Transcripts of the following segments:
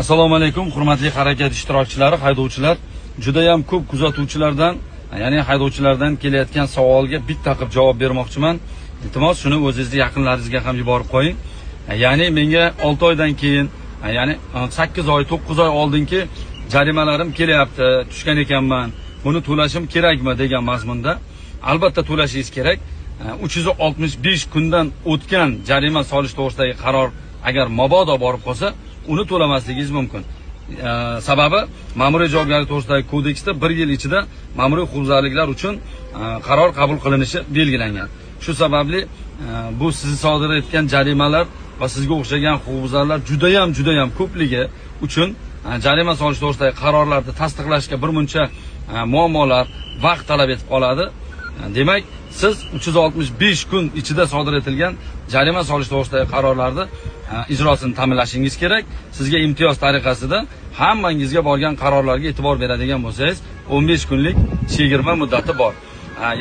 Assalomu alaykum, hurmatli harakat ishtirokchilari, haydovchilar. Juda ham ko'p kuzatuvchilardan, ya'ni haydovchilardan kelayotgan savolga bitta qilib javob bermoqchiman. Iltimos, shuni o'zingizning yaqinlaringizga ham yuborib qo'ying. Ya'ni menga 6 oydan keyin, ya'ni 8 oy, 9 oy oldingi jarimalarim kelyapti, tushgan ekanman. Buni to'lashim kerakmi degan mazmunda. Albatta to'lashingiz kerak. 365 kundan o'tgan jarima solish to'g'risidagi qaror agar mabodo borib qolsa, uni to'lamasligingiz mumkin. Sababi ma'muriy javobgarlik to'g'risidagi kodeksda 1 yil ichida ma'muriy huquqbuzarliklar uchun qaror qabul qilinishi belgilangan. Shu sababli bu siz sodir etgan jarimalar va sizga o'xshagan huquqbuzarlar juda ham ko'pligi uchun jarima solish to'g'risidagi qarorlarni tasdiqlashga bir muncha muammolar, vaqt talab etib qoladi. Demak, siz 365 kun ichida sodir etilgan jarima solish to'g'risidagi qarorlarni ijrosini ta'minlashingiz kerak. Sizga imtiyoz tariqasida hammangizga borgan qarorlarga e'tibor beradigan bo'lsangiz, 15 kunlik chegirma muddati bor.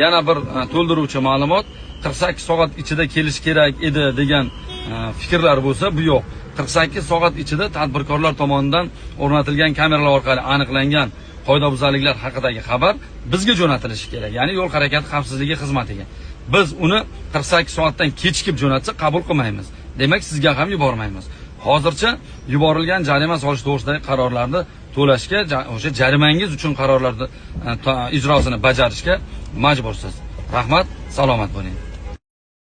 Yana bir to'ldiruvchi ma'lumot, 48 soat ichida kelish kerak edi degan fikrlar bo'lsa, bu yo'q. 48 soat ichida tadbirkorlar tomonidan o'rnatilgan kameralar orqali aniqlangan qoidabuzarliklar haqidagi xabar bizga jo'natilishi kerak, ya'ni yo'l harakati xavfsizligi xizmatiga. Biz uni 48 soatdan kechikib jo'natsa qabul qilmaymiz. Demak, sizga ham yubormaymiz. Hozircha yuborilgan jarima solish to'g'risidagi qarorlarni to'lashga, o'sha jarimangiz uchun qarorlarni ijrosini bajarishga majbursiz. Rahmat, salomat bo'ling.